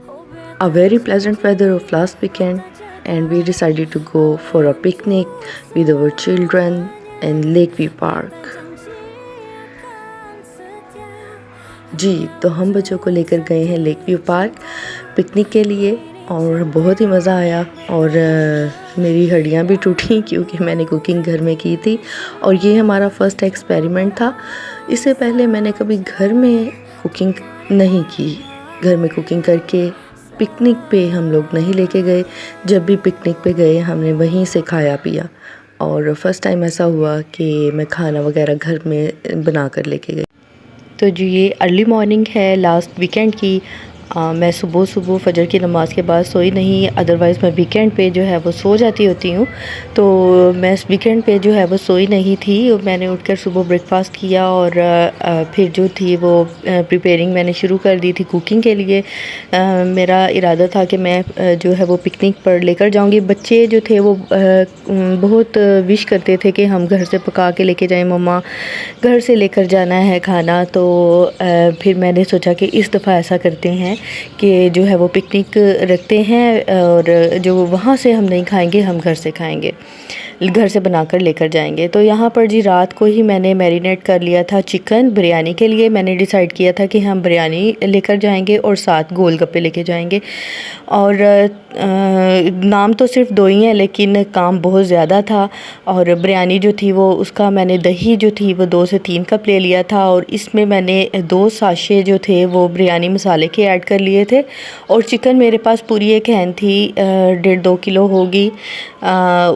a very pleasant weather of last weekend, and we decided to go for a picnic with our children in Lakeview Park. जी, तो हम बच्चों को लेकर गए हैं लेकव्यू पार्क पिकनिक के लिए और बहुत ही मज़ा आया। और मेरी हड्डियां भी टूटी क्योंकि मैंने कुकिंग घर में की थी और ये हमारा फर्स्ट एक्सपेरिमेंट था। इससे पहले मैंने कभी घर में कुकिंग नहीं की। घर में कुकिंग करके पिकनिक पे हम लोग नहीं लेके गए। जब भी पिकनिक पे गए हमने वहीं से खाया पिया और फर्स्ट टाइम ऐसा हुआ कि मैं खाना वगैरह घर में बना कर लेके गई। तो जो ये अर्ली मॉर्निंग है लास्ट वीकेंड की, मैं सुबह फजर की नमाज़ के बाद सोई नहीं, अदरवाइज़ मैं वीकेंड पे जो है वो सो जाती होती हूँ। तो मैं इस वीकेंड पे जो है वो सोई नहीं थी। मैंने उठकर सुबह ब्रेकफास्ट किया और फिर जो थी वो प्रिपेयरिंग मैंने शुरू कर दी थी कुकिंग के लिए। मेरा इरादा था कि मैं जो है वो पिकनिक पर लेकर जाऊँगी। बच्चे जो थे वो बहुत विश करते थे कि हम घर से पका के लेके जाएँ, मम्मा घर से लेकर जाना है खाना। तो फिर मैंने सोचा कि इस दफ़ा ऐसा करते हैं कि जो है वो पिकनिक रखते हैं और जो वहाँ से हम नहीं खाएंगे, हम घर से खाएंगे, घर से बनाकर लेकर जाएंगे। तो यहाँ पर जी रात को ही मैंने मैरिनेट कर लिया था चिकन बिरयानी के लिए। मैंने डिसाइड किया था कि हम बिरयानी लेकर जाएंगे और साथ गोलगप्पे लेके जाएंगे। और नाम तो सिर्फ दो ही हैं लेकिन काम बहुत ज़्यादा था। और बिरयानी जो थी वो उसका मैंने दही जो थी वो 2 से 3 कप ले लिया था और इसमें मैंने 2 साशे जो थे वो बिरयानी मसाले के ऐड कर लिए थे। और चिकन मेरे पास पूरी एक हैन थी, 1.5-2 किलो होगी।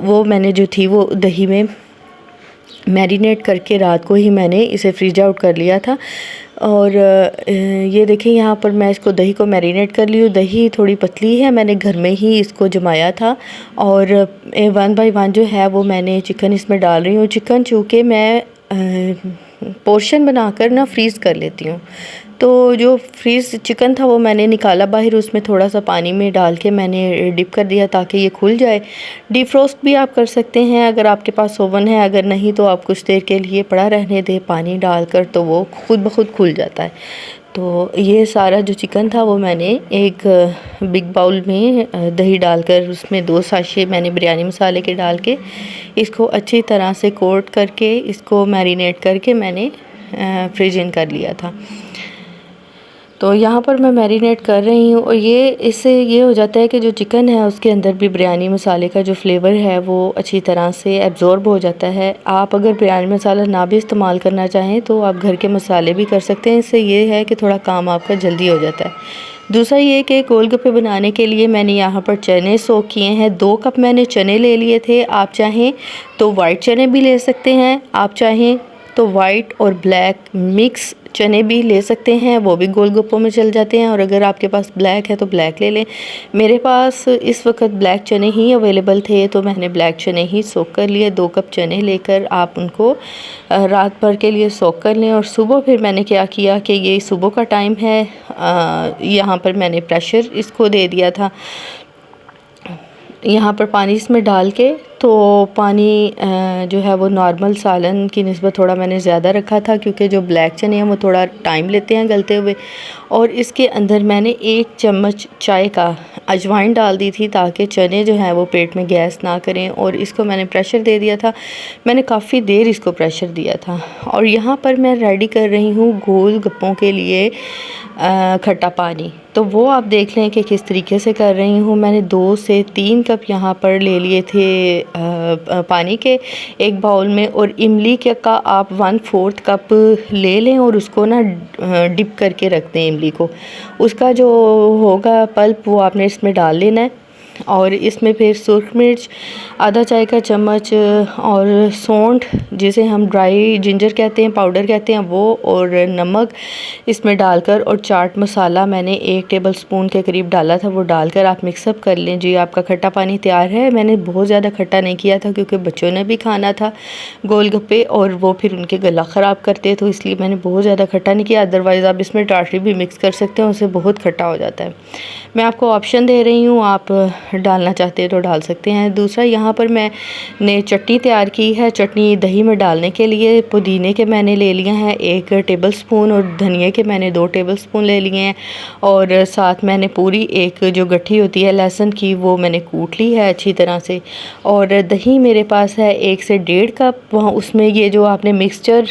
वो मैंने जो थी वो दही में मैरिनेट करके रात को ही मैंने इसे फ्रीज आउट कर लिया था। और ये देखिए यहाँ पर मैं इसको दही को मैरिनेट कर ली हूँ। दही थोड़ी पतली है, मैंने घर में ही इसको जमाया था। और 1 बाय 1 जो है वो मैंने चिकन इसमें डाल रही हूँ। चिकन चूँकि मैं पोर्शन बनाकर ना फ्रीज़ कर लेती हूँ, तो जो फ्रीज़ चिकन था वो मैंने निकाला बाहर, उसमें थोड़ा सा पानी में डाल के मैंने डिप कर दिया ताकि ये खुल जाए। डिफ्रोस्ट भी आप कर सकते हैं अगर आपके पास ओवन है, अगर नहीं तो आप कुछ देर के लिए पड़ा रहने दें पानी डालकर, तो वो खुद ब खुद खुल जाता है। तो ये सारा जो चिकन था वो मैंने एक बिग बाउल में दही डालकर उसमें 2 साशे मैंने बिरयानी मसाले के डाल के इसको अच्छी तरह से कोट करके इसको मैरिनेट करके मैंने फ्रिज इन कर लिया था। तो यहाँ पर मैं मैरिनेट कर रही हूँ और इससे ये हो जाता है कि जो चिकन है उसके अंदर भी बिरयानी मसाले का जो फ्लेवर है वो अच्छी तरह से एब्ज़ॉर्ब हो जाता है। आप अगर बिरयानी मसाला ना भी इस्तेमाल करना चाहें तो आप घर के मसाले भी कर सकते हैं। इससे ये है कि थोड़ा काम आपका जल्दी हो जाता है। दूसरा ये कि गोलगप्पे बनाने के लिए मैंने यहाँ पर चने सोक किए हैं। 2 कप मैंने चने ले लिए थे। आप चाहें तो वाइट चने भी ले सकते हैं, आप चाहें तो वाइट और ब्लैक मिक्स चने भी ले सकते हैं, वो भी गोलगप्पों में चल जाते हैं। और अगर आपके पास ब्लैक है तो ब्लैक ले लें। मेरे पास इस वक्त ब्लैक चने ही अवेलेबल थे तो मैंने ब्लैक चने ही सोक कर लिए। 2 कप चने लेकर आप उनको रात भर के लिए सोक कर लें। और सुबह फिर मैंने क्या किया कि ये सुबह का टाइम है, यहाँ पर मैंने प्रेशर इसको दे दिया था। यहाँ पर पानी इसमें डाल के, तो पानी जो है वो नॉर्मल सालन की निस्बत थोड़ा मैंने ज़्यादा रखा था क्योंकि जो ब्लैक चने हैं वो थोड़ा टाइम लेते हैं गलते हुए। और इसके अंदर मैंने 1 चम्मच चाय का अजवाइन डाल दी थी ताकि चने जो हैं वो पेट में गैस ना करें। और इसको मैंने प्रेशर दे दिया था। मैंने काफ़ी देर इसको प्रेशर दिया था। और यहाँ पर मैं रेडी कर रही हूँ गोलगप्पों के लिए खट्टा पानी। तो वो आप देख लें कि किस तरीके से कर रही हूँ। मैंने 2 से 3 कप यहाँ पर ले लिए थे पानी के एक बाउल में। और इमली का आप 1/4 कप ले लें और उसको ना डिप करके रख दें इमली को। उसका जो होगा पल्प वो आपने इसमें डाल लेना है। और इसमें फिर सुर्ख मिर्च आधा चाय का चम्मच और सौंठ जिसे हम ड्राई जिंजर कहते हैं, पाउडर कहते हैं, वो और नमक इसमें डालकर, और चाट मसाला मैंने 1 टेबल स्पून के करीब डाला था, वो डालकर आप मिक्सअप कर लें। जी आपका खट्टा पानी तैयार है। मैंने बहुत ज़्यादा खट्टा नहीं किया था क्योंकि बच्चों ने भी खाना था गोलगप्पे और वो फिर उनके गला ख़राब करते, तो इसलिए मैंने बहुत ज़्यादा खट्टा नहीं किया। अदरवाइज़ आप इसमें टाटरी भी मिक्स कर सकते हैं, उससे बहुत खट्टा हो जाता है। मैं आपको ऑप्शन दे रही हूँ, आप डालना चाहते हैं तो डाल सकते हैं। दूसरा यहाँ पर मैंने चटनी तैयार की है। चटनी दही में डालने के लिए पुदीने के मैंने ले लिए हैं 1 टेबलस्पून और धनिया के मैंने 2 टेबलस्पून ले लिए हैं, और साथ मैंने पूरी एक जो गट्ठी होती है लहसुन की वो मैंने कूट ली है अच्छी तरह से। और दही मेरे पास है 1 से 1.5 कप। वहाँ उसमें ये जो आपने मिक्सचर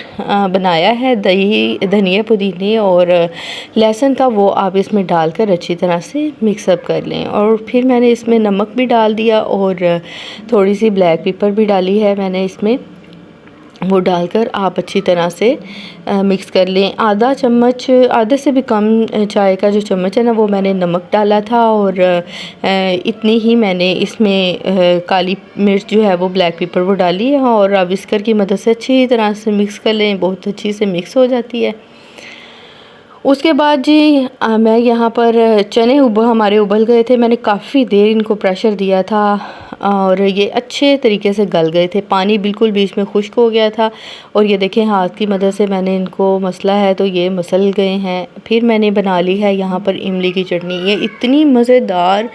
बनाया है दही, धनिया, पुदीने और लहसुन का, वो आप इसमें डालकर अच्छी तरह से मिक्सअप कर लें। और फिर मैंने इसमें नमक भी डाल दिया और थोड़ी सी ब्लैक पेपर भी डाली है मैंने इसमें। वो डालकर आप अच्छी तरह से मिक्स कर लें। आधा चम्मच, आधे से भी कम चाय का जो चम्मच है ना, वो मैंने नमक डाला था, और इतनी ही मैंने इसमें काली मिर्च जो है वो ब्लैक पेपर वो डाली है। और अब विस्कर की मदद से अच्छी तरह से मिक्स कर लें, बहुत अच्छी से मिक्स हो जाती है। उसके बाद जी मैं यहाँ पर चने हमारे उबल गए थे। मैंने काफ़ी देर इनको प्रेशर दिया था और ये अच्छे तरीके से गल गए थे। पानी बिल्कुल बीच में खुश्क हो गया था, और ये देखें हाथ की मदद से मैंने इनको मसला है तो ये मसल गए हैं। फिर मैंने बना ली है यहाँ पर इमली की चटनी। ये इतनी मज़ेदार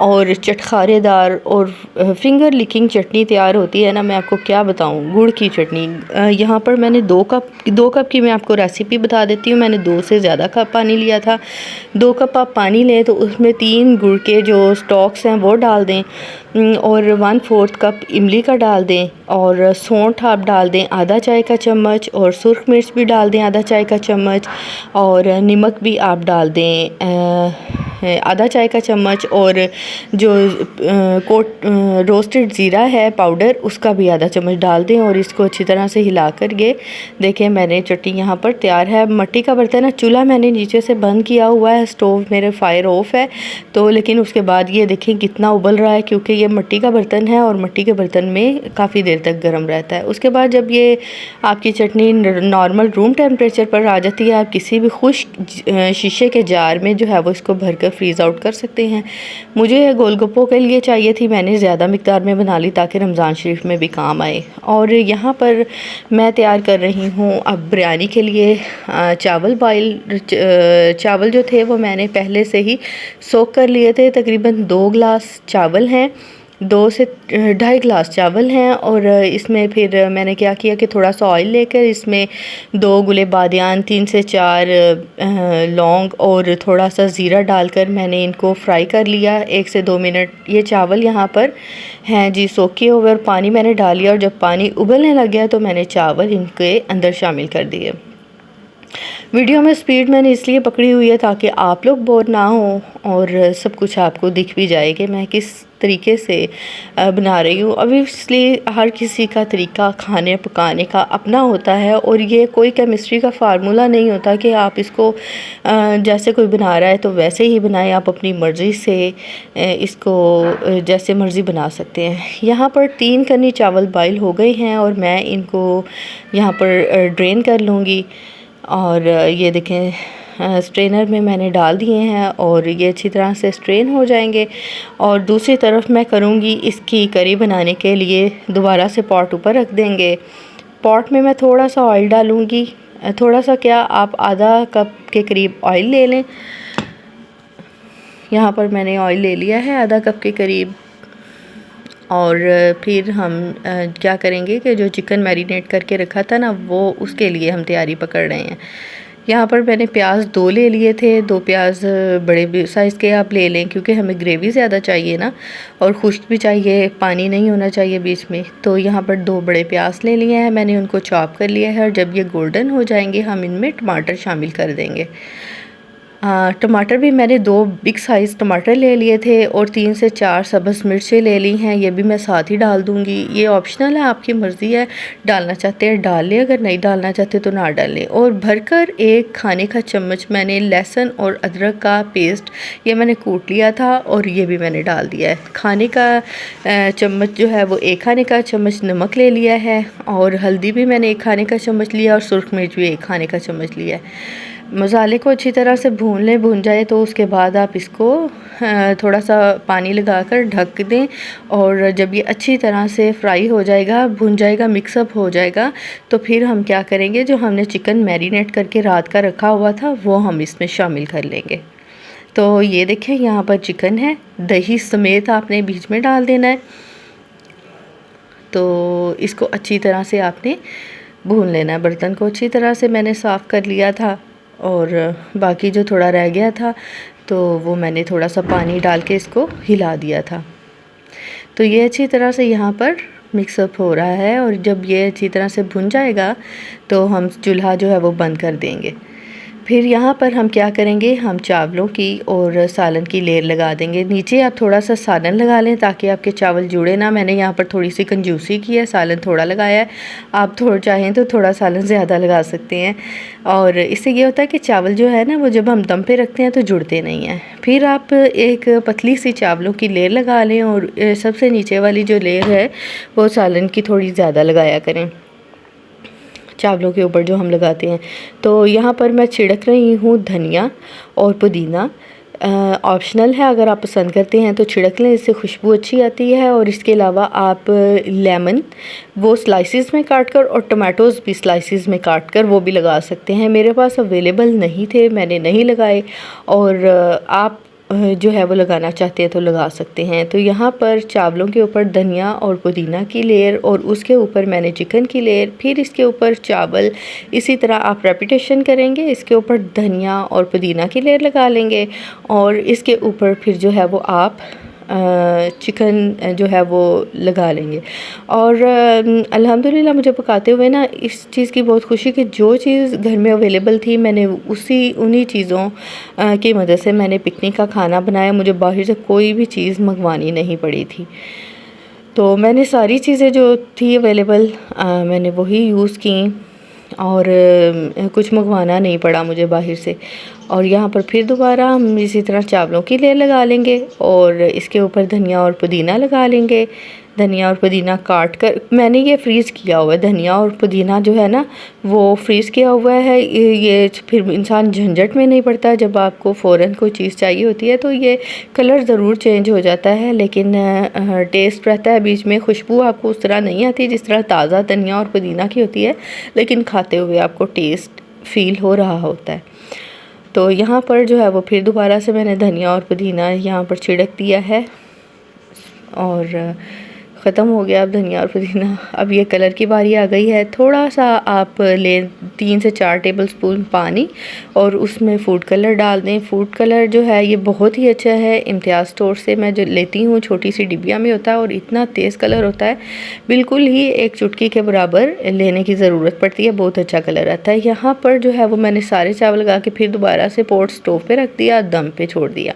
और चटखारेदार और फिंगर लिकिंग चटनी तैयार होती है ना, मैं आपको क्या बताऊँ। गुड़ की चटनी यहाँ पर मैंने 2 कप की मैं आपको रेसिपी बता देती हूँ। मैंने 2 से ज़्यादा कप पानी लिया था। 2 कप आप पानी लें तो उसमें 3 गुड़ के जो स्टॉक्स हैं वो डाल दें, और 1/4 कप इमली का डाल दें, और सौंठ आप डाल दें आधा चाय का चम्मच, और सुर्ख मिर्च भी डाल दें आधा चाय का चम्मच, और नमक भी आप डाल दें आधा चाय का चम्मच, और जो रोस्टेड ज़ीरा है पाउडर उसका भी आधा चम्मच डाल दें, और इसको अच्छी तरह से हिला कर के देखें मैंने चटनी यहाँ पर तैयार है। मट्टी का बर्तन है, चूल्हा मैंने नीचे से बंद किया हुआ है, स्टोव मेरे फायर ऑफ है तो, लेकिन उसके बाद ये देखें कितना उबल रहा है, क्योंकि ये मट्टी का बर्तन है और मट्टी के बर्तन में काफ़ी देर तक गर्म रहता है। उसके बाद जब ये आपकी चटनी नॉर्मल रूम टेम्परेचर पर आ जाती है, आप किसी भी खुश्क शीशे के जार में जो है वो इसको भर कर फ्रीज़ आउट कर सकते हैं। मुझे गोलगप्पों के लिए चाहिए थी, मैंने ज़्यादा मिकदार में बना ली ताकि रमज़ान शरीफ में भी काम आए। और यहाँ पर मैं तैयार कर रही हूँ अब बिरयानी के लिए चावल चावल जो थे वो मैंने पहले से ही सोक कर लिए थे। तकरीबन 2 गिलास चावल हैं, 2 से 2.5 गिलास चावल हैं। और इसमें फिर मैंने क्या किया कि थोड़ा सा ऑयल लेकर इसमें 2 गुले बादियान, 3 से 4 लौंग और थोड़ा सा ज़ीरा डालकर मैंने इनको फ्राई कर लिया 1 से 2 मिनट। ये चावल यहाँ पर हैं जी सोखे हुए, और पानी मैंने डाल लिया, और जब पानी उबलने लग गया तो मैंने चावल इनके अंदर शामिल कर दिए। वीडियो में स्पीड मैंने इसलिए पकड़ी हुई है ताकि आप लोग बोर ना हो, और सब कुछ आपको दिख भी जाए कि मैं किस तरीके से बना रही हूँ। ऑब्वियसली हर किसी का तरीका खाने पकाने का अपना होता है, और ये कोई केमिस्ट्री का फार्मूला नहीं होता कि आप इसको जैसे कोई बना रहा है तो वैसे ही बनाएं। आप अपनी मर्ज़ी से इसको जैसे मर्ज़ी बना सकते हैं। यहाँ पर 3 कन्नी चावल बॉयल हो गए हैं, और मैं इनको यहाँ पर ड्रेन कर लूँगी। और ये देखें स्ट्रेनर में मैंने डाल दिए हैं, और ये अच्छी तरह से स्ट्रेन हो जाएंगे। और दूसरी तरफ मैं करूँगी इसकी करी बनाने के लिए दोबारा से पॉट ऊपर रख देंगे। पॉट में मैं थोड़ा सा ऑयल डालूँगी, थोड़ा सा क्या, आप आधा कप के करीब ऑयल ले लें। यहाँ पर मैंने ऑयल ले लिया है आधा कप के करीब। और फिर हम क्या करेंगे कि जो चिकन मैरिनेट करके रखा था ना, वो उसके लिए हम तैयारी पकड़ रहे हैं। यहाँ पर मैंने प्याज 2 ले लिए थे, 2 प्याज बड़े साइज़ के आप ले लें, क्योंकि हमें ग्रेवी ज़्यादा चाहिए ना, और खुश्क भी चाहिए, पानी नहीं होना चाहिए बीच में। तो यहाँ पर 2 बड़े प्याज ले लिए हैं मैंने, उनको चॉप कर लिया है, और जब ये गोल्डन हो जाएंगे हम इनमें टमाटर शामिल कर देंगे। टमाटर भी मैंने 2 बिग साइज़ टमाटर ले लिए थे, और 3 से 4 सब्ज़ मिर्चें ले ली हैं, ये भी मैं साथ ही डाल दूँगी। ये ऑप्शनल है, आपकी मर्ज़ी है, डालना चाहते हैं डाल लें, अगर नहीं डालना चाहते तो ना डालें। और भरकर 1 खाने का चम्मच मैंने लहसुन और अदरक का पेस्ट ये मैंने कूट लिया था, और ये भी मैंने डाल दिया है। खाने का चम्मच जो है वो 1 खाने का चम्मच नमक ले लिया है, और हल्दी भी मैंने 1 खाने का चम्मच लिया, और सुर्ख मिर्च भी 1 खाने का चम्मच लिया है। मसाले को अच्छी तरह से भून जाए तो उसके बाद आप इसको थोड़ा सा पानी लगाकर ढक दें, और जब ये अच्छी तरह से फ्राई हो जाएगा, भुन जाएगा, मिक्सअप हो जाएगा, तो फिर हम क्या करेंगे, जो हमने चिकन मैरिनेट करके रात का रखा हुआ था वो हम इसमें शामिल कर लेंगे। तो ये देखें यहाँ पर चिकन है, दही समेत आपने बीच में डाल देना है। तो इसको अच्छी तरह से आपने भून लेना है। बर्तन को अच्छी तरह से मैंने साफ़ कर लिया था और बाकी जो थोड़ा रह गया था तो वो मैंने थोड़ा सा पानी डाल के इसको हिला दिया था। तो ये अच्छी तरह से यहाँ पर मिक्सअप हो रहा है और जब ये अच्छी तरह से भुन जाएगा तो हम चूल्हा जो है वो बंद कर देंगे। फिर यहाँ पर हम क्या करेंगे, हम चावलों की और सालन की लेयर लगा देंगे। नीचे आप थोड़ा सा सालन लगा लें ताकि आपके चावल जुड़े ना। मैंने यहाँ पर थोड़ी सी कंजूसी की है, सालन थोड़ा लगाया है। आप थोड़ा चाहें तो थोड़ा सालन ज़्यादा लगा सकते हैं और इससे ये होता है कि चावल जो है ना वो जब हम दम पे रखते हैं तो जुड़ते नहीं हैं। फिर आप एक पतली सी चावलों की लेयर लगा लें और सबसे नीचे वाली जो लेयर है वो सालन की थोड़ी ज़्यादा लगाया करें चावलों के ऊपर जो हम लगाते हैं। तो यहाँ पर मैं छिड़क रही हूँ धनिया और पुदीना। ऑप्शनल है, अगर आप पसंद करते हैं तो छिड़क लें, इससे खुशबू अच्छी आती है। और इसके अलावा आप लेमन वो स्लाइसिस में काट कर और टमाटोज़ भी स्लाइसिस में काट कर वो भी लगा सकते हैं। मेरे पास अवेलेबल नहीं थे, मैंने नहीं लगाए। और आप जो है वो लगाना चाहते हैं तो लगा सकते हैं। तो यहाँ पर चावलों के ऊपर धनिया और पुदीना की लेयर और उसके ऊपर मैंने चिकन की लेयर, फिर इसके ऊपर चावल, इसी तरह आप रेपिटेशन करेंगे। इसके ऊपर धनिया और पुदीना की लेयर लगा लेंगे और इसके ऊपर फिर जो है वो आप चिकन जो है वो लगा लेंगे। और अल्हम्दुलिल्लाह मुझे पकाते हुए ना इस चीज़ की बहुत खुशी कि जो चीज़ घर में अवेलेबल थी मैंने उन्हीं चीज़ों की मदद से मैंने पिकनिक का खाना बनाया। मुझे बाहर से कोई भी चीज़ मंगवानी नहीं पड़ी थी। तो मैंने सारी चीज़ें जो थी अवेलेबल मैंने वही यूज़ की और कुछ मंगवाना नहीं पड़ा मुझे बाहर से। और यहाँ पर फिर दोबारा हम इसी तरह चावलों की लेयर लगा लेंगे और इसके ऊपर धनिया और पुदीना लगा लेंगे। धनिया और पुदीना काट कर मैंने ये फ्रीज़ किया हुआ है। धनिया और पुदीना जो है ना वो फ्रीज़ किया हुआ है। ये फिर इंसान झंझट में नहीं पड़ता। जब आपको फ़ौरन कोई चीज़ चाहिए होती है तो ये कलर ज़रूर चेंज हो जाता है लेकिन टेस्ट रहता है। बीच में खुशबू आपको उस तरह नहीं आती जिस तरह ताज़ा धनिया और पुदीना की होती है, लेकिन खाते हुए आपको टेस्ट फ़ील हो रहा होता है। तो यहाँ पर जो है वो फिर दोबारा से मैंने धनिया और पुदीना यहाँ पर छिड़क दिया है और ख़त्म हो गया अब धनिया और पुदीना। अब ये कलर की बारी आ गई है। थोड़ा सा आप लें 3 से 4 टेबलस्पून पानी और उसमें फूड कलर डाल दें। फूड कलर जो है ये बहुत ही अच्छा है। इम्तियाज़ स्टोर से मैं जो लेती हूँ छोटी सी डिबिया में होता है और इतना तेज़ कलर होता है, बिल्कुल ही एक चुटकी के बराबर लेने की ज़रूरत पड़ती है। बहुत अच्छा कलर आता है। यहाँ पर जो है वो मैंने सारे चावल लगा के फिर दोबारा से पॉट स्टोव पे रख दिया, दम पे छोड़ दिया।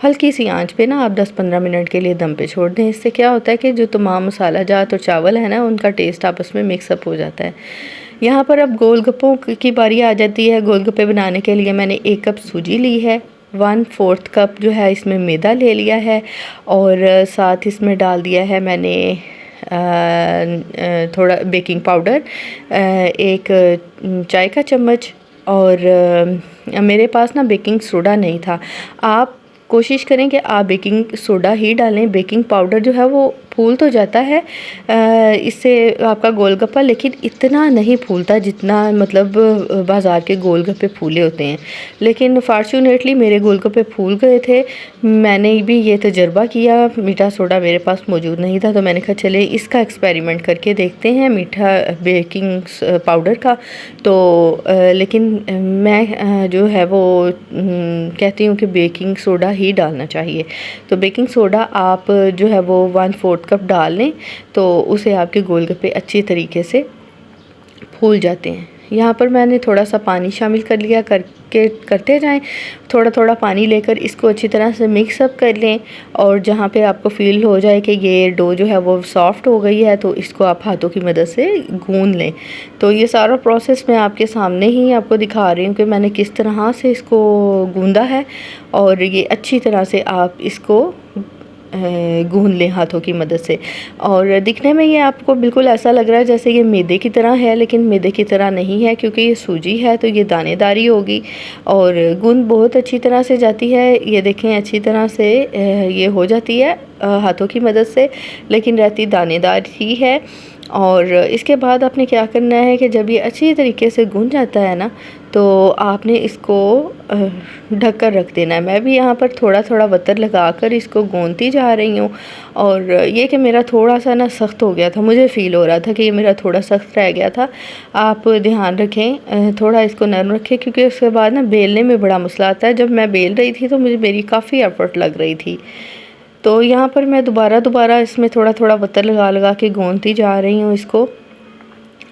हल्की सी आंच पे ना आप 10-15 मिनट के लिए दम पे छोड़ दें। इससे क्या होता है कि जो तमाम मसाला जात और चावल है ना उनका टेस्ट आपस में मिक्सअप हो जाता है। यहाँ पर अब गोलगप्पों की बारी आ जाती है। गोलगप्पे बनाने के लिए मैंने 1 कप सूजी ली है, 1/4 कप जो है इसमें मैदा ले लिया है और साथ इसमें डाल दिया है मैंने थोड़ा बेकिंग पाउडर, 1 चाय का चम्मच। और मेरे पास ना बेकिंग सोडा नहीं था। आप कोशिश करें कि आप बेकिंग सोडा ही डालें। बेकिंग पाउडर जो है वो फूल तो जाता है इससे आपका गोलगप्पा, लेकिन इतना नहीं फूलता जितना मतलब बाज़ार के गोलगप्पे फूले होते हैं। लेकिन फॉर्चुनेटली मेरे गोलगप्पे फूल गए थे। मैंने भी ये तजर्बा किया। मीठा सोडा मेरे पास मौजूद नहीं था तो मैंने कहा चले इसका एक्सपेरिमेंट करके देखते हैं मीठा बेकिंग पाउडर का। तो लेकिन मैं जो है वो कहती हूँ कि बेकिंग सोडा ही डालना चाहिए। तो बेकिंग सोडा आप जो है वो 1/4 कप डाल लें तो उसे आपके गोलगप्पे अच्छी तरीके से फूल जाते हैं। यहाँ पर मैंने थोड़ा सा पानी शामिल कर लिया, करते जाएं। थोड़ा थोड़ा पानी लेकर इसको अच्छी तरह से मिक्स अप कर लें और जहाँ पे आपको फील हो जाए कि ये डो जो है वो सॉफ्ट हो गई है तो इसको आप हाथों की मदद से गूंद लें। तो ये सारा प्रोसेस मैं आपके सामने ही आपको दिखा रही हूँ कि मैंने किस तरह से इसको गूंदा है और ये अच्छी तरह से आप इसको गूंद लें हाथों की मदद से। और दिखने में ये आपको बिल्कुल ऐसा लग रहा है जैसे ये मैदे की तरह है, लेकिन मैदे की तरह नहीं है क्योंकि ये सूजी है तो ये दानेदारी होगी और गूंद बहुत अच्छी तरह से जाती है। ये देखें अच्छी तरह से ये हो जाती है हाथों की मदद से, लेकिन रहती दानेदार ही है। और इसके बाद आपने क्या करना है कि जब ये अच्छी तरीके से भुन जाता है ना, तो आपने इसको ढक कर रख देना है। मैं भी यहाँ पर थोड़ा थोड़ा बटर लगाकर इसको गूंथती जा रही हूँ। और ये कि मेरा थोड़ा सा ना सख्त हो गया था, मुझे फ़ील हो रहा था कि ये मेरा थोड़ा सख्त रह गया था। आप ध्यान रखें, थोड़ा इसको नरम रखें, क्योंकि उसके बाद ना बेलने में बड़ा मसला आता है। जब मैं बेल रही थी तो मेरी काफ़ी एफर्ट लग रही थी। तो यहाँ पर मैं दोबारा इसमें थोड़ा थोड़ा बटर लगा के गूंथती जा रही हूँ इसको।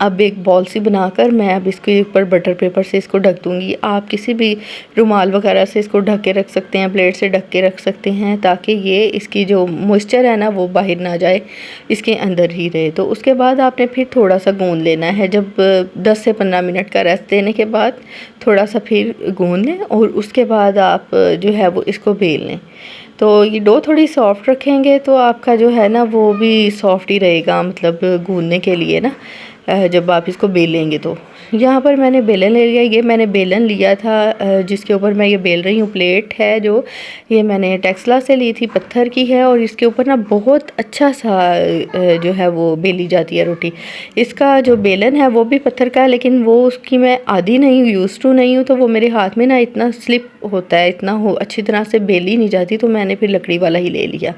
अब एक बॉल सी बनाकर मैं अब इसके ऊपर बटर पेपर से इसको ढक दूँगी। आप किसी भी रुमाल वगैरह से इसको ढक के रख सकते हैं, प्लेट से ढक के रख सकते हैं, ताकि ये इसकी जो मॉइस्चर है ना वो बाहर ना जाए, इसके अंदर ही रहे। तो उसके बाद आपने फिर थोड़ा सा गूंद लेना है। जब 10 से 15 मिनट का रेस्ट देने के बाद थोड़ा सा फिर गूंद लें, और उसके बाद आप जो है वो इसको बेल लें। तो ये डो थोड़ी सॉफ्ट रखेंगे तो आपका जो है ना वो भी सॉफ्ट ही रहेगा, मतलब गूंदने के लिए ना, जब आप इसको बेलेंगे। तो यहाँ पर मैंने बेलन ले लिया। ये मैंने बेलन लिया था जिसके ऊपर मैं ये बेल रही हूँ। प्लेट है जो, ये मैंने टेक्सला से ली थी, पत्थर की है, और इसके ऊपर ना बहुत अच्छा सा जो है वो बेली जाती है रोटी। इसका जो बेलन है वो भी पत्थर का है, लेकिन वो उसकी मैं आदी नहीं हूँ, यूज़ टू नहीं हूँ, तो वो मेरे हाथ में ना इतना स्लिप होता है, इतना अच्छी तरह से बेली नहीं जाती, तो मैंने फिर लकड़ी वाला ही ले लिया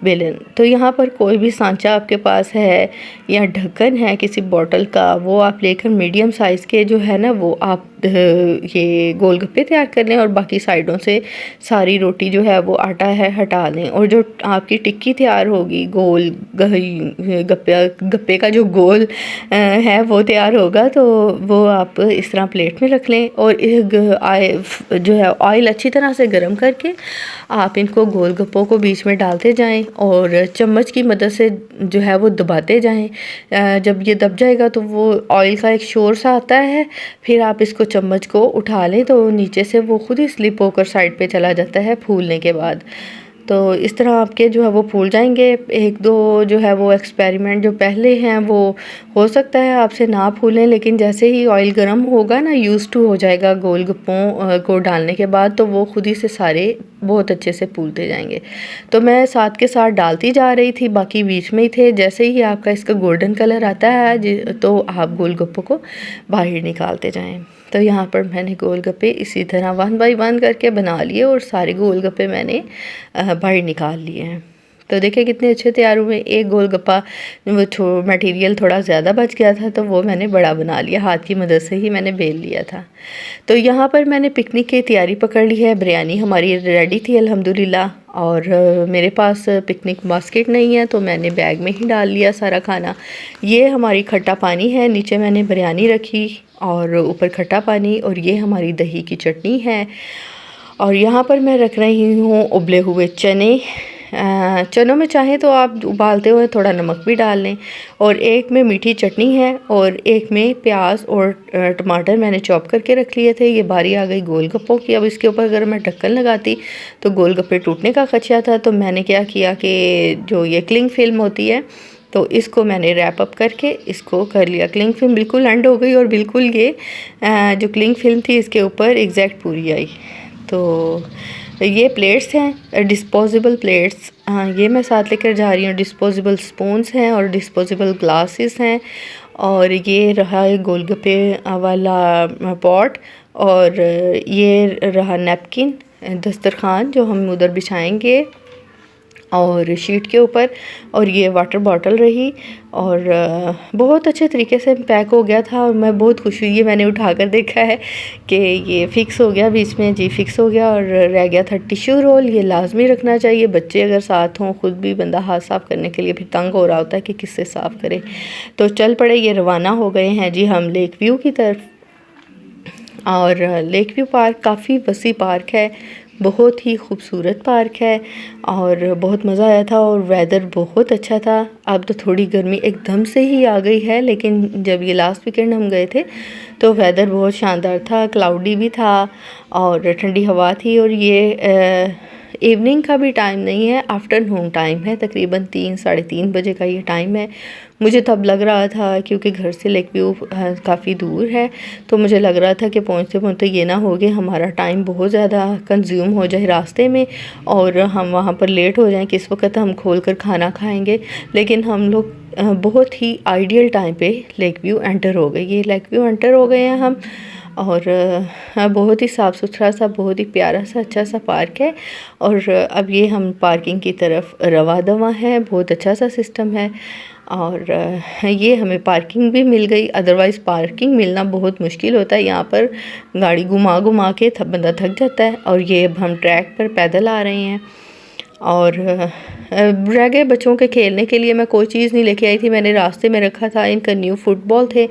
बेलन। तो यहाँ पर कोई भी सांचा आपके पास है या ढक्कन है किसी बॉटल का, वो आप लेकर मीडियम साइज़ के जो है ना वो आप ये गोलगप्पे तैयार कर लें, और बाकी साइडों से सारी रोटी जो है वो आटा है हटा लें। और जो आपकी टिक्की तैयार होगी, गोल गप्पे का जो गोल है वो तैयार होगा, तो वो आप इस तरह प्लेट में रख लें। और जो है ऑयल अच्छी तरह से गर्म करके आप इनको गोलगप्पों को बीच में डालते जाएं, और चम्मच की मदद से जो है वो दबाते जाएं। जब ये दब जाएगा तो वो ऑयल का एक शोर सा आता है, फिर आप इसको चम्मच को उठा लें तो नीचे से वो खुद ही स्लिप होकर साइड पे चला जाता है फूलने के बाद। तो इस तरह आपके जो है वो फूल जाएंगे। एक दो जो है वो एक्सपेरिमेंट जो पहले हैं वो हो सकता है आपसे ना फूलें, लेकिन जैसे ही ऑयल गर्म होगा ना, यूज़ टू हो जाएगा गोलगप्पों को डालने के बाद, तो वो खुद ही से सारे बहुत अच्छे से फूलते जाएंगे। तो मैं साथ के साथ डालती जा रही थी, बाकी बीच में ही थे। जैसे ही आपका इसका गोल्डन कलर आता है तो आप गोलगप्पों को बाहर निकालते जाएं। तो यहाँ पर मैंने गोलगप्पे इसी तरह 1 बाय 1 करके बना लिए, और सारे गोलगप्पे मैंने बाहर निकाल लिए हैं। तो देखिए कितने अच्छे तैयार हुए। एक गोलगप्पा वो मटेरियल थोड़ा ज़्यादा बच गया था, तो वो मैंने बड़ा बना लिया, हाथ की मदद से ही मैंने बेल लिया था। तो यहाँ पर मैंने पिकनिक की तैयारी पकड़ ली है। बिरयानी हमारी रेडी थी अल्हम्दुलिल्लाह, और मेरे पास पिकनिक बास्केट नहीं है, तो मैंने बैग में ही डाल लिया सारा खाना। ये हमारी खट्टा पानी है, नीचे मैंने बिरयानी रखी और ऊपर खट्टा पानी, और ये हमारी दही की चटनी है। और यहाँ पर मैं रख रही हूँ उबले हुए चने। चनों में चाहे तो आप उबालते हुए थोड़ा नमक भी डाल लें। और एक में मीठी चटनी है, और एक में प्याज और टमाटर मैंने चॉप करके रख लिए थे। ये बारी आ गई गोलगप्पों की। अब इसके ऊपर अगर मैं ढक्कन लगाती तो गोलगप्पे टूटने का खदशा था, तो मैंने क्या किया कि जो ये क्लिंग फिल्म होती है, तो इसको मैंने रैप अप करके इसको कर लिया। क्लिंग फिल्म बिल्कुल एंड हो गई, और बिल्कुल ये जो क्लिंग फिल्म थी इसके ऊपर एग्जैक्ट पूरी आई। तो ये प्लेट्स हैं, डिस्पोजेबल प्लेट्स, ये मैं साथ लेकर जा रही हूँ। डिस्पोजेबल स्पून्स हैं और डिस्पोजेबल ग्लासेस हैं। और ये रहा गोलगप्पे वाला पॉट, और ये रहा नैपकिन, दस्तरखान जो हम उधर बिछाएंगे और शीट के ऊपर। और ये वाटर बॉटल रही, और बहुत अच्छे तरीके से पैक हो गया था, और मैं बहुत खुश हुई। ये मैंने उठाकर देखा है कि ये फ़िक्स हो गया बीच में, जी फ़िक्स हो गया। और रह गया था टिश्यू रोल, ये लाजमी रखना चाहिए। बच्चे अगर साथ हों, ख़ुद भी बंदा हाथ साफ़ करने के लिए फिर तंग हो रहा होता है कि किससे साफ़ करे। तो चल पड़े, ये रवाना हो गए हैं जी हम लेक व्यू की तरफ। और लेक व्यू पार्क काफ़ी वसी पार्क है, बहुत ही खूबसूरत पार्क है, और बहुत मज़ा आया था। और वेदर बहुत अच्छा था। अब तो थोड़ी गर्मी एकदम से ही आ गई है, लेकिन जब ये लास्ट वीकेंड हम गए थे तो वेदर बहुत शानदार था, क्लाउडी भी था और ठंडी हवा थी। और ये इवनिंग का भी टाइम नहीं है, आफ्टरनून टाइम है, तकरीबन 3 साढ़े 3 बजे का ये टाइम है। मुझे तब लग रहा था, क्योंकि घर से लेक व्यू काफ़ी दूर है, तो मुझे लग रहा था कि पहुँचते पहुँचते ये ना हो कि हमारा टाइम बहुत ज़्यादा कंज्यूम हो जाए रास्ते में और हम वहाँ पर लेट हो जाएं, किस वक्त हम खोल कर खाना खाएंगे। लेकिन हम लोग बहुत ही आइडियल टाइम पे लेक व्यू एंटर हो गए। ये लेक व्यू एंटर हो गए हैं हम, और बहुत ही साफ़ सुथरा सा, बहुत ही प्यारा सा, अच्छा सा पार्क है। और अब ये हम पार्किंग की तरफ रवा दवा है, बहुत अच्छा सा सिस्टम है। और ये हमें पार्किंग भी मिल गई, अदरवाइज़ पार्किंग मिलना बहुत मुश्किल होता है। यहाँ पर गाड़ी घुमा घुमा के बंदा थक जाता है। और ये अब हम ट्रैक पर पैदल आ रहे हैं और रह गए बच्चों के खेलने के लिए। मैं कोई चीज़ नहीं लेके आई थी, मैंने रास्ते में रखा था, इनका न्यू फुटबॉल थे,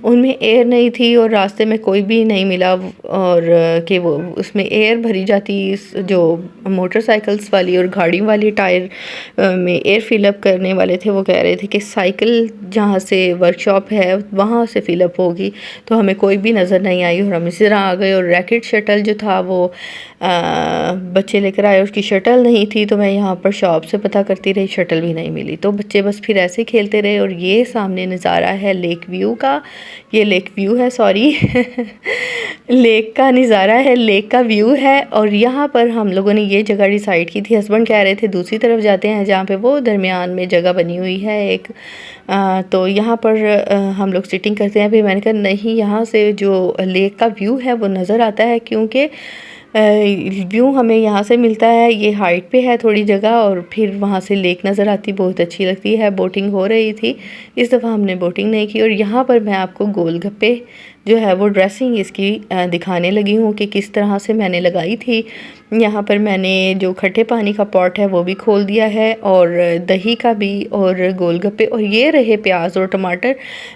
उनमें एयर नहीं थी और रास्ते में कोई भी नहीं मिला। और कि वो उसमें एयर भरी जाती, जो मोटरसाइकिल्स वाली और गाड़ी वाली टायर में एयर फिलअप करने वाले थे, वो कह रहे थे कि साइकिल जहाँ से वर्कशॉप है वहाँ से फिलअप होगी, तो हमें कोई भी नज़र नहीं आई और हम इसी तरह आ गए। और रैकेट शटल जो था वो बच्चे लेकर आए, उसकी शटल नहीं थी, तो मैं यहाँ पर शॉप से पता करती रही, शटल भी नहीं मिली, तो बच्चे बस फिर ऐसे खेलते रहे। और ये सामने नज़ारा है लेक व्यू का, ये लेक व्यू है, सॉरी लेक का नज़ारा है, लेक का व्यू है। और यहाँ पर हम लोगों ने ये जगह डिसाइड की थी, हस्बैंड कह रहे थे दूसरी तरफ जाते हैं जहाँ पे वो दरमियान में जगह बनी हुई है एक, तो यहाँ पर हम लोग सिटिंग करते हैं। फिर मैंने कहा नहीं, यहाँ से जो लेक का व्यू है वो नज़र आता है, क्योंकि व्यू हमें यहाँ से मिलता है, ये हाइट पे है थोड़ी जगह, और फिर वहाँ से लेक नज़र आती, बहुत अच्छी लगती है। बोटिंग हो रही थी, इस दफ़ा हमने बोटिंग नहीं की। और यहाँ पर मैं आपको गोलगप्पे जो है वो ड्रेसिंग इसकी दिखाने लगी हूँ कि किस तरह से मैंने लगाई थी। यहाँ पर मैंने जो खट्टे पानी का पॉट है वो भी खोल दिया है, और दही का भी, और गोलगप्पे। और ये रहे प्याज और टमाटर,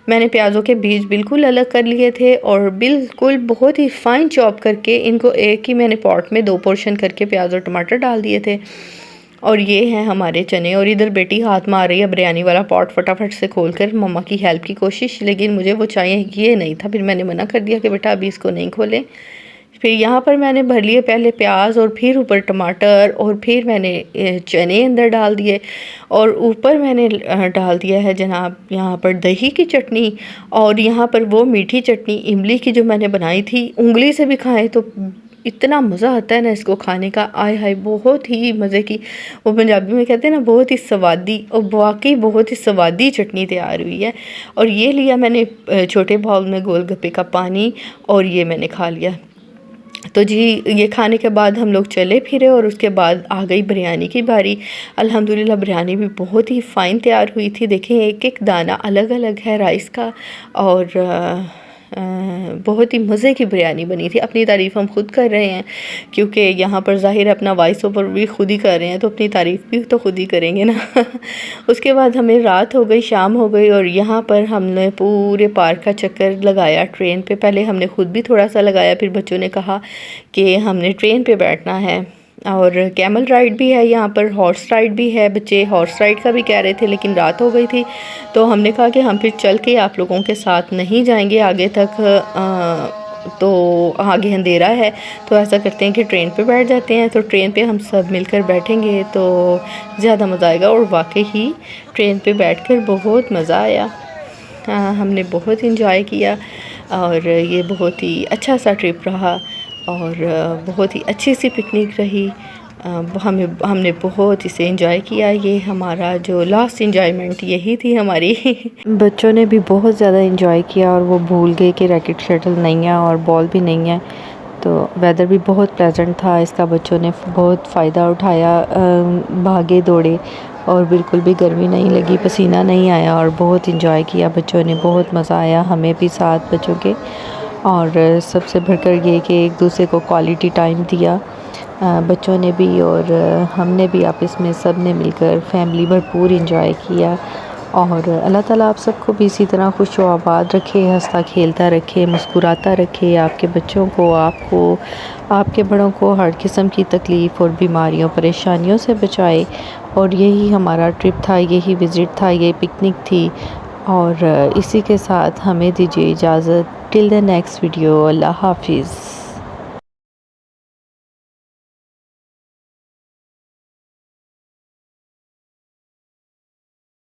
मैंने प्याज़ों के बीज बिल्कुल अलग कर लिए थे और बिल्कुल बहुत ही फाइन चॉप करके इनको एक ही मैंने पॉट में 2 पोर्शन करके प्याज और टमाटर डाल दिए थे। और ये हैं हमारे चने। और इधर बेटी हाथ मार रही है बिरयानी वाला पॉट फटाफट से खोलकर, मम्मा की हेल्प की कोशिश, लेकिन मुझे वो चाहिए ये नहीं था, फिर मैंने मना कर दिया कि बेटा अभी इसको नहीं खोलें। फिर यहाँ पर मैंने भर लिए पहले प्याज और फिर ऊपर टमाटर, और फिर मैंने चने अंदर डाल दिए, और ऊपर मैंने डाल दिया है जनाब यहाँ पर दही की चटनी। और यहाँ पर वो मीठी चटनी इमली की जो मैंने बनाई थी, उंगली से भी खाएं तो इतना मज़ा आता है ना इसको खाने का, आय हाय बहुत ही मज़े की, वो पंजाबी में कहते हैं ना बहुत ही स्वादी, और वाकई बहुत ही स्वादी चटनी तैयार हुई है। और ये लिया मैंने छोटे बाउल में गोलगप्पे का पानी, और ये मैंने खा लिया। तो जी ये खाने के बाद हम लोग चले फिरे, और उसके बाद आ गई बिरयानी की बारी। अल्हम्दुलिल्लाह बिरयानी भी बहुत ही फ़ाइन तैयार हुई थी। देखें एक एक दाना अलग अलग है राइस का, और बहुत ही मज़े की बिरयानी बनी थी। अपनी तारीफ़ हम खुद कर रहे हैं, क्योंकि यहाँ पर ज़ाहिर अपना वॉइस ओवर भी खुद ही कर रहे हैं, तो अपनी तारीफ़ भी तो खुद ही करेंगे ना उसके बाद हमें रात हो गई, शाम हो गई, और यहाँ पर हमने पूरे पार्क का चक्कर लगाया ट्रेन पे। पहले हमने खुद भी थोड़ा सा लगाया, फिर बच्चों ने कहा कि हमने ट्रेन पे बैठना है। और कैमल राइड भी है यहाँ पर, हॉर्स राइड भी है, बच्चे हॉर्स राइड का भी कह रहे थे, लेकिन रात हो गई थी, तो हमने कहा कि हम फिर चल के आप लोगों के साथ नहीं जाएंगे आगे तक, तो आगे अंधेरा है, तो ऐसा करते हैं कि ट्रेन पे बैठ जाते हैं। तो ट्रेन पे हम सब मिलकर बैठेंगे तो ज़्यादा मज़ा आएगा। और वाकई ही ट्रेन पे बैठकर बहुत मज़ा आया, हमने बहुत इंजॉय किया, और ये बहुत ही अच्छा सा ट्रिप रहा, और बहुत ही अच्छी सी पिकनिक रही। हमने बहुत इसे एंजॉय किया। ये हमारा जो लास्ट एंजॉयमेंट यही थी हमारी बच्चों ने भी बहुत ज़्यादा एंजॉय किया, और वो भूल गए कि रैकेट शटल नहीं है और बॉल भी नहीं है। तो वेदर भी बहुत प्लेजेंट था, इसका बच्चों ने बहुत फ़ायदा उठाया, भागे दौड़े, और बिल्कुल भी गर्मी नहीं लगी, पसीना नहीं आया, और बहुत इंजॉय किया बच्चों ने, बहुत मज़ा आया हमें भी साथ बच्चों के। और सबसे बढ़कर ये कि एक दूसरे को क्वालिटी टाइम दिया, बच्चों ने भी और हमने भी, आपस में सब ने मिलकर फैमिली भरपूर इंजॉय किया। और अल्लाह ताला आप सबको भी इसी तरह खुश व आबाद रखे, हंसता खेलता रखे, मुस्कुराता रखे, आपके बच्चों को, आपको, आपके बड़ों को हर किस्म की तकलीफ़ और बीमारियों परेशानियों से बचाए। और यही हमारा ट्रिप था, यही विज़िट था, ये पिकनिक थी। और इसी के साथ हमें दीजिए इजाज़त, टिल द नेक्स्ट वीडियो, अल्लाह हाफिज़।